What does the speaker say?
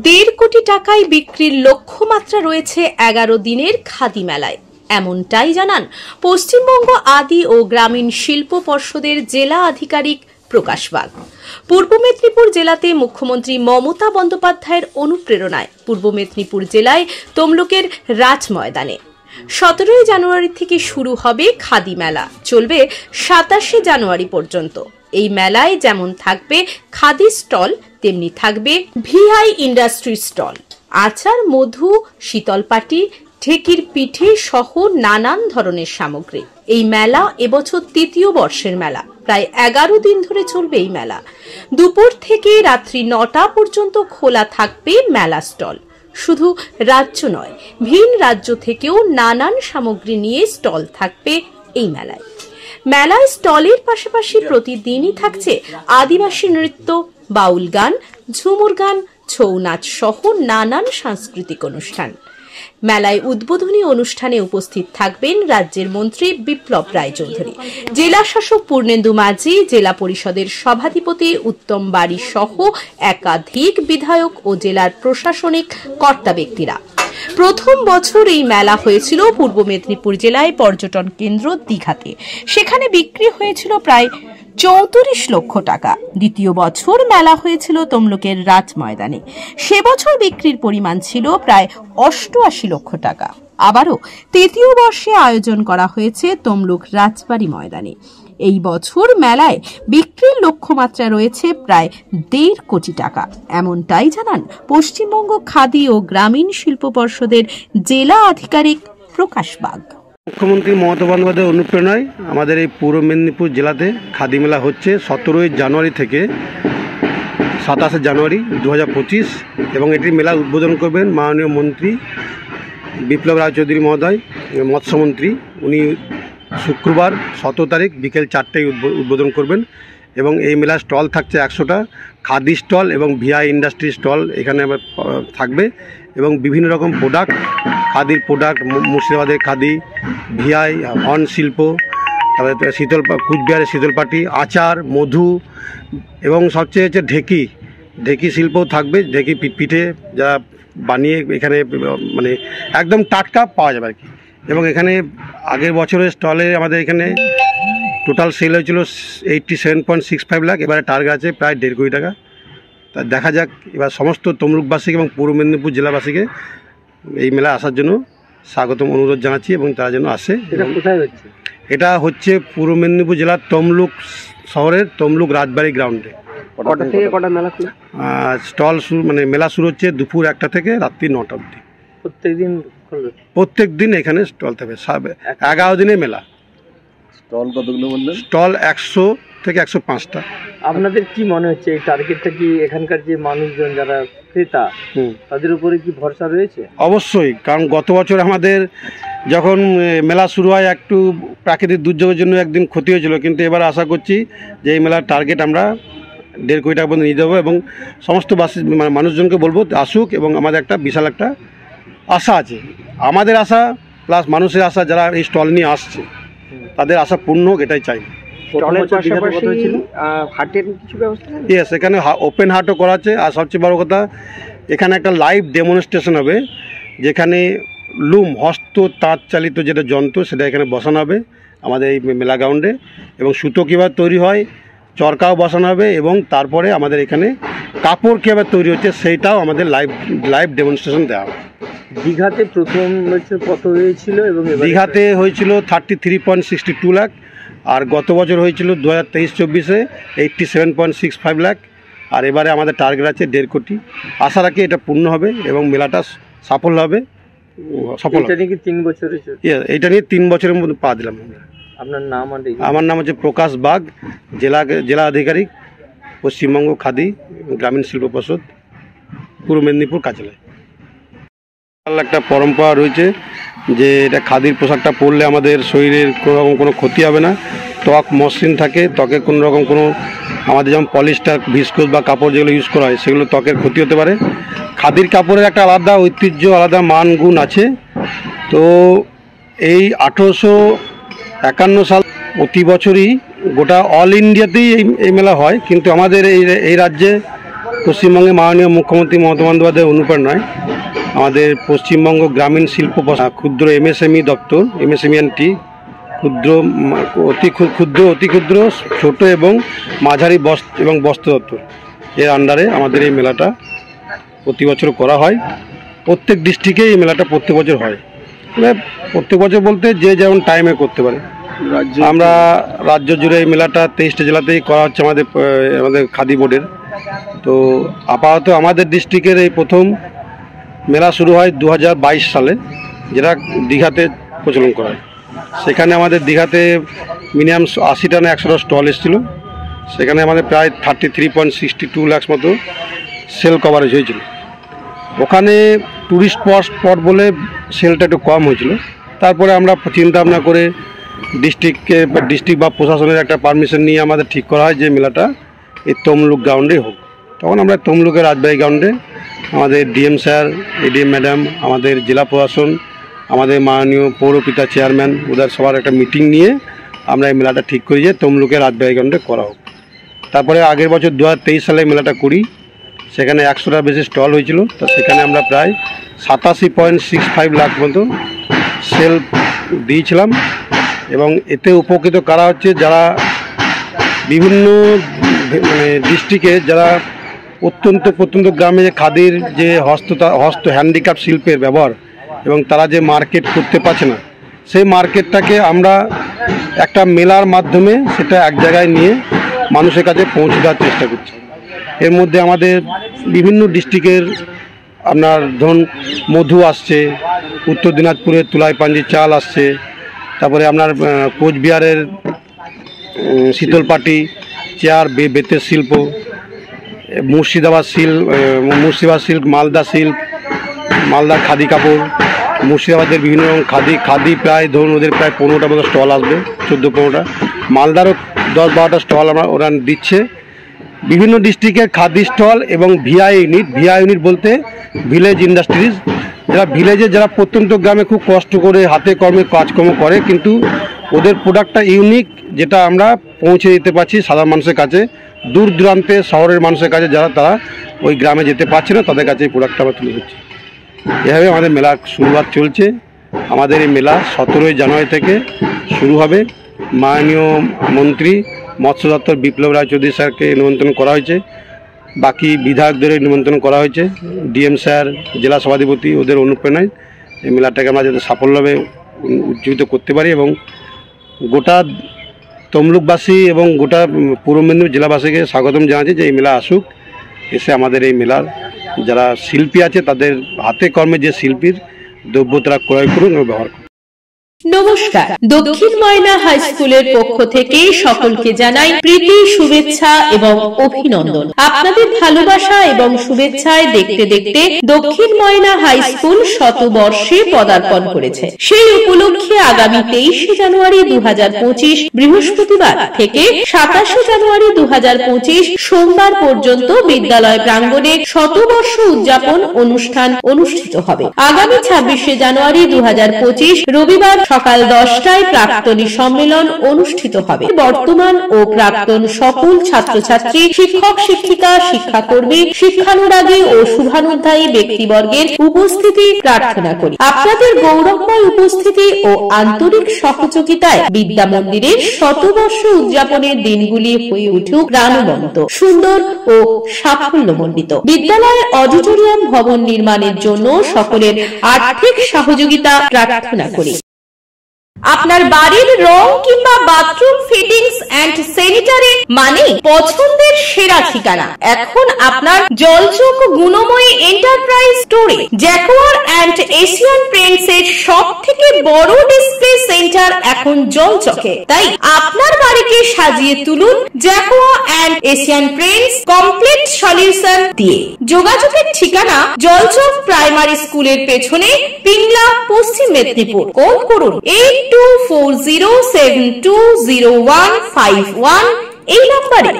দেড় কোটি টাকায় বিক্রির লক্ষ্যমাত্রা রয়েছে 11 দিনের খাদি মেলায়। এমনটাই জানান পশ্চিমবঙ্গ আদি ও গ্রামীণ শিল্প পর্ষদের জেলা আধিকারিক প্রকাশ বাগ। পূর্ব মেদিনীপুর জেলাতে মুখ্যমন্ত্রী মমতা বন্দ্যোপাধ্যায়ের অনুপ্রেরণায় পূর্ব মেদিনীপুর জেলায় তমলুকের রাজ ময়দানে 17 জানুয়ারি থেকে শুরু হবে খাদি মেলা, চলবে 27 জানুয়ারি পর্যন্ত। এই মেলায় যেমন থাকবে খাদি স্টল, তেমনি থাকবে ভিআই ইন্ডাস্ট্রি স্টল, আচার, মধু, শীতলপাটি, ঢেকির পিঠে সহ নানান ধরনের সামগ্রী। এই মেলা এবছর 3য় বর্ষের মেলা। প্রায় 11 দিন ধরে চলবে এই মেলা। দুপুর থেকে রাত্রি 9টা পর্যন্ত খোলা থাকবে মেলা স্টল। শুধু রাজ্য নয়, ভিন রাজ্য থেকেও নানান সামগ্রী নিয়ে স্টল থাকবে এই মেলায়। মেলায় স্টলের পাশাপাশি প্রতিদিনই থাকছে আদিবাসী নৃত্য, বাউল গান, ঝুমুর গান, ছৌ নাচ সহ নানান সাংস্কৃতিক অনুষ্ঠান। মেলায় উদ্বোধনী অনুষ্ঠানে উপস্থিত থাকবেন রাজ্যের মন্ত্রী বিপ্লব রায়চৌধুরী, জেলা শাসক পূর্ণেন্দু মাঝি, জেলা পরিষদের সভাধিপতি উত্তম বাড়ি সহ একাধিক বিধায়ক ও জেলার প্রশাসনিক কর্তা ব্যক্তিরা। প্রথম বছর এই মেলা হয়েছিল পূর্ব মেদিনীপুর জেলায় পর্যটন কেন্দ্র দীঘাতে। সেখানে বিক্রি হয়েছিল প্রায় 34 লক্ষ টাকা। দ্বিতীয় বছর মেলা হয়েছিল তমলুকের রাজ ময়দানে। সে বছর বিক্রির পরিমাণ ছিল প্রায় 88 লক্ষ টাকা। আবারও 3য় বর্ষে আয়োজন করা হয়েছে তমলুক রাজবাড়ি ময়দানে। এই বছর মেলায় বিক্রির লক্ষ্যমাত্রা রয়েছে প্রায় 1.5 কোটি টাকা। এমনটাই জানান পশ্চিমবঙ্গ খাদি ও গ্রামীণ শিল্প পর্ষদের জেলা আধিকারিক প্রকাশ বাগ। মুখ্যমন্ত্রী মমতা বন্দ্যোপাধ্যায়ের অনুপ্রেরণায় আমাদের এই পূর্ব মেদিনীপুর জেলাতে খাদি মেলা হচ্ছে 17 জানুয়ারি থেকে 27 জানুয়ারি 2025 এবং এটির মেলা উদ্বোধন করবেন মাননীয় মন্ত্রী বিপ্লব রায়চৌধুরী মহোদয়, মৎস্যমন্ত্রী। উনি শুক্রবার 17 তারিখ বিকেল 4টায় উদ্বোধন করবেন এবং এই মেলার স্টল থাকছে 100টা খাদি স্টল এবং ভিআই ইন্ডাস্ট্রি স্টল এখানে থাকবে এবং বিভিন্ন রকম প্রোডাক্ট, খাদির প্রোডাক্ট, মুর্শিদাবাদের খাদি, ভিআই, হর্ন শিল্প, তারপরে কুচবিহারের শীতলপাটি, আচার, মধু এবং সবচেয়ে হচ্ছে ঢেকি শিল্পও থাকবে। ঢেকি পিঠে যারা বানিয়ে এখানে মানে একদম টাটকা পাওয়া যাবে আর কি। এবং এখানে আগের বছরের স্টলে আমাদের এখানে টোটাল সেল হয়েছিল 87.65 লাখ, এবারে টার্গেট আছে প্রায় 1.5 কোটি টাকা। তা দেখা যাক, এবার সমস্ত তমলুকবাসীকে এবং পূর্ব মেদিনীপুর জেলাবাসীকে এই মেলায় আসার জন্য স্বাগতম অনুরোধ জানাচ্ছি এবং তারা যেন আসে। এটা কোথায় হচ্ছে? এটা হচ্ছে পূর্ব মেদিনীপুর জেলার তমলুক শহরের তমলুক রাজবাড়ি গ্রাউন্ডে। কটা থেকে কটা মেলা খোলা? স্টল শুরু মানে মেলা শুরু হচ্ছে দুপুর 1টা থেকে রাত্রি 9টা অবধি। প্রত্যেক দিন এখানে স্টল থাকবে। 11 দিনের মেলা। স্টল কতগুলো বললেন? স্টল 100 থেকে 105টা। আপনাদের কি মনে হচ্ছে এই টার্গেটটা কি এখানকার যে মানুষজন যারা ক্রেতা তাদের উপরে কি ভরসা রয়েছে? অবশ্যই, কারণ গত বছর আমাদের যখন মেলা শুরু হয় একটু প্রাকৃতিক দুর্যোগের জন্য একদিন ক্ষতি হয়েছিল, কিন্তু এবার আশা করছি যে এই মেলার টার্গেট আমরা 1.5 কোটি টাকা পর্যন্ত নিয়ে যাবো এবং সমস্ত মানুষজনকে বলবো আসুক এবং আমাদের একটা বিশাল একটা আশা আছে। আমাদের আশা প্লাস মানুষের আশা, যারা এই স্টল নিয়ে আসছে তাদের আশা পূর্ণ হোক, এটাই চাই। ইয়েস, এখানে ওপেন হার্টও করা আছে। আর সবচেয়ে বড় কথা, এখানে একটা লাইভ ডেমনস্ট্রেশন হবে, যেখানে লুম হস্ত তাঁত চালিত যেটা যন্ত্র সেটা এখানে বসানো হবে আমাদের এই মেলা গ্রাউন্ডে, এবং সুতো কীভাবে তৈরি হয় চরকাও বসানো হবে, এবং তারপরে আমাদের এখানে কাপড় কীভাবে তৈরি হচ্ছে সেইটাও আমাদের লাইভ ডেমনস্ট্রেশন দেওয়া হবে। দীঘাতে প্রথম কত হয়েছিল? এবং দীঘাতে হয়েছিল 33.62 লাখ, আর গত বছর হয়েছিল 2023-24-এ 87.65 লাখ, আর এবারে আমাদের টার্গেট আছে 1.5 কোটি। আশা রাখি এটা পূর্ণ হবে এবং মেলাটা সাফল্য হবে। এটা নিয়ে 3 বছরের? এটা নিয়ে 3 বছরের মধ্যে পা দিলাম। আপনার নাম? আমার নাম হচ্ছে প্রকাশ বাগ, জেলা আধিকারিক, পশ্চিমবঙ্গ খাদি গ্রামীণ শিল্প পর্ষদ, পূর্ব মেদিনীপুর কার্যালয়। একটা পরম্পরা রয়েছে যে এটা খাদির পোশাকটা পরলে আমাদের শরীরের কোনো রকম কোনো ক্ষতি হবে না, ত্বক মসৃণ থাকে, ত্বকে কোনো রকম কোনো আমাদের যেমন পলিস্টার, ভিসকোস বা কাপড় যেগুলো ইউজ করা হয় সেগুলো ত্বকের ক্ষতি হতে পারে। খাদির কাপড়ের একটা আলাদা ঐতিহ্য, আলাদা মান গুণ আছে। তো এই 1851 সাল প্রতি বছরই গোটা অল ইন্ডিয়াতেই এই মেলা হয়, কিন্তু আমাদের এই রাজ্যে পশ্চিমবঙ্গে মাননীয় মুখ্যমন্ত্রী মমতা বন্দ্যোপাধ্যায়ের অনুপ্রেরণায় আমাদের পশ্চিমবঙ্গ গ্রামীণ শিল্প ক্ষুদ্র এমএসএমই দপ্তর, এমএসএমই অতি ক্ষুদ্র ছোট এবং মাঝারি বস্ত্র দপ্তর এর আন্ডারে আমাদের এই মেলাটা প্রতি বছর করা হয়। প্রত্যেক ডিস্ট্রিক্টে এই মেলাটা প্রত্যেক বছর হয়। প্রত্যেক বছর বলতে যে যেমন টাইমে করতে পারে। আমরা রাজ্য জুড়ে এই মেলাটা 23টা জেলাতেই করা হচ্ছে আমাদের খাদি বোর্ডের। তো আপাতত আমাদের ডিস্ট্রিক্টের এই প্রথম মেলা শুরু হয় 2022 সালে, যেটা দীঘাতে প্রচলন করা হয়। সেখানে আমাদের দীঘাতে মিনিমাম 80টা না 100টা স্টল এসেছিলো। সেখানে আমাদের প্রায় 33.62 লাখ মতো সেল কভারেজ হয়েছিল। ওখানে ট্যুরিস্ট স্পট বলে সেলটা একটু কম হয়েছিল। তারপরে আমরা চিন্তা ভাবনা করে ডিস্ট্রিক্ট বা প্রশাসনের একটা পারমিশন নিয়ে আমাদের ঠিক করা হয় যে মেলাটা এই তমলুক গ্রাউন্ডে হোক। তখন আমরা তমলুকের রাজবাড়ি গ্রাউন্ডে আমাদের ডিএম স্যার, এডিএম ম্যাডাম, আমাদের জেলা প্রশাসন, আমাদের মাননীয় পৌরপিতা চেয়ারম্যান, ওদের সবার একটা মিটিং নিয়ে আমরা এই মেলাটা ঠিক করি যে তমলুকের রাজবাড়ি গ্রাউন্ডে করা হোক। তারপরে আগের বছর 2023 সালে মেলাটা করি। সেখানে 100টার বেশি স্টল হয়েছিল। তা সেখানে আমরা প্রায় 87.65 লাখ মতো সেল দিয়েছিলাম। এবং এতে উপকৃত কারা হচ্ছে, যারা বিভিন্ন ডিস্ট্রিক্টে যারা প্রত্যন্ত গ্রামে যে খাদির যে হস্ত হ্যান্ডিক্রাফট শিল্পের ব্যবহার এবং তারা যে মার্কেট করতে পারছে না, সেই মার্কেটটাকে আমরা একটা মেলার মাধ্যমে সেটা এক জায়গায় নিয়ে মানুষের কাছে পৌঁছে দেওয়ার চেষ্টা করছি। এর মধ্যে আমাদের বিভিন্ন ডিস্ট্রিক্টের আপনার ধরুন মধু আসছে, উত্তর দিনাজপুরের তুলাই পাঞ্জি চাল আসছে, তারপরে আপনার কোচবিহারের শীতলপাটি চেয়ার বেতের শিল্প, মুর্শিদাবাদ সিল্ক, মালদার খাদি কাপড়, মুর্শিদাবাদের বিভিন্ন রকম খাদি প্রায় ধরুন ওদের প্রায় 15টা মতো স্টল আসবে, 14-15টা। মালদারও 10-12টা স্টল ওরা দিচ্ছে। বিভিন্ন ডিস্ট্রিক্টের খাদি স্টল এবং ভিআই ইউনিট বলতে ভিলেজ ইন্ডাস্ট্রিজ, যারা প্রত্যন্ত গ্রামে খুব কষ্ট করে হাতে কর্মে কাজকর্ম করে, কিন্তু ওদের প্রোডাক্টটা ইউনিক, যেটা আমরা পৌঁছে দিতে পারছি সাধারণ মানুষের কাছে, দূর দূরান্তে শহরের মানুষের কাছে তারা ওই গ্রামে যেতে পারছে না, তাদের কাছে এই প্রোডাক্টটা আমরা তুলে ধরছি। এভাবে আমাদের মেলার শুরুয়াত চলছে। আমাদের এই মেলা 17 জানুয়ারি থেকে শুরু হবে। মাননীয় মন্ত্রী মৎস্য দপ্তর বিপ্লব রায় চৌধুরী স্যারকে নিমন্ত্রণ করা হয়েছে, বাকি বিধায়কদের নিমন্ত্রণ করা হয়েছে, ডিএম স্যার, জেলা সভাধিপতি, ওদের অনুপ্রেরণায় এই মেলাটাকে আমরা যাতে সাফল্যভাবে উজ্জীবিত করতে পারি এবং গোটা তমলুকবাসী এবং গোটা পূর্ব মেদিনীপুর জেলাবাসীকে স্বাগতম জানাচ্ছি যে এই মেলা আসুক, এসে আমাদের এই মেলার যারা শিল্পী আছে তাদের হাতে কর্মে যে শিল্পীর দ্রব্য তারা ক্রয় করুন এবং ব্যবহার করুন। নমস্কার, দক্ষিণ ময়না হাই স্কুলের পক্ষ থেকে সকলকে জানাই প্রীতি, শুভেচ্ছা এবং অভিনন্দন। আপনাদের ভালোবাসা এবং শুভেচ্ছায় দেখতে দেখতে দক্ষিণ ময়না হাই স্কুল শতবর্ষে পদার্পণ করেছে। সেই উপলক্ষে আগামী 23 জানুয়ারি 2025 বৃহস্পতিবার থেকে 27 জানুয়ারি 2025 সোমবার পর্যন্ত বিদ্যালয় প্রাঙ্গণে শতবর্ষ উদযাপন অনুষ্ঠান অনুষ্ঠিত হবে। আগামী 26 জানুয়ারি 2025 রবিবার সকাল 10টায় প্রাক্তনী সম্মেলন অনুষ্ঠিত হবে। বর্তমান ও প্রাক্তন সকল ছাত্রছাত্রী, শিক্ষক শিক্ষিকা, শিক্ষাকর্মী, শিক্ষানুরাগী ও শুভানুধ্যায়ী ব্যক্তিবর্গের উপস্থিতি প্রার্থনা করি। আপনাদের গৌরবময় উপস্থিতি ও আন্তরিক সহযোগিতায় বিদ্যা মন্দিরের শতবর্ষ উদযাপনের দিনগুলি হয়ে উঠুক প্রাণবন্ত, সুন্দর ও সাফল্যমণ্ডিত। বিদ্যালয়ের অডিটোরিয়াম ভবন নির্মাণের জন্য সকলের আর্থিক সহযোগিতা প্রার্থনা করি। আপনার বাড়ির রং কিংবা বাথরুম ফিটিংস এন্ড স্যানিটারি মানে পছন্দের সেরা ঠিকানা এখন আপনার জলচক গুণময়ী এন্টারপ্রাইজ স্টোরে। জ্যাকোয়ার এন্ড এশিয়ান পেইন্টস এর সবথেকে বড় ডিসপ্লে সেন্টার এখন জলচকে। তাই আপনার বাড়িকে সাজিয়ে তুলুন Jaquar and Asian Paints complete solution দিয়ে। যোগাযোগের ঠিকানা জলচক প্রাইমারি স্কুলের পেছনে, পিংলা, পশ্চিম মেদিনীপুর। কল করুন 8240720151 এই নম্বরে।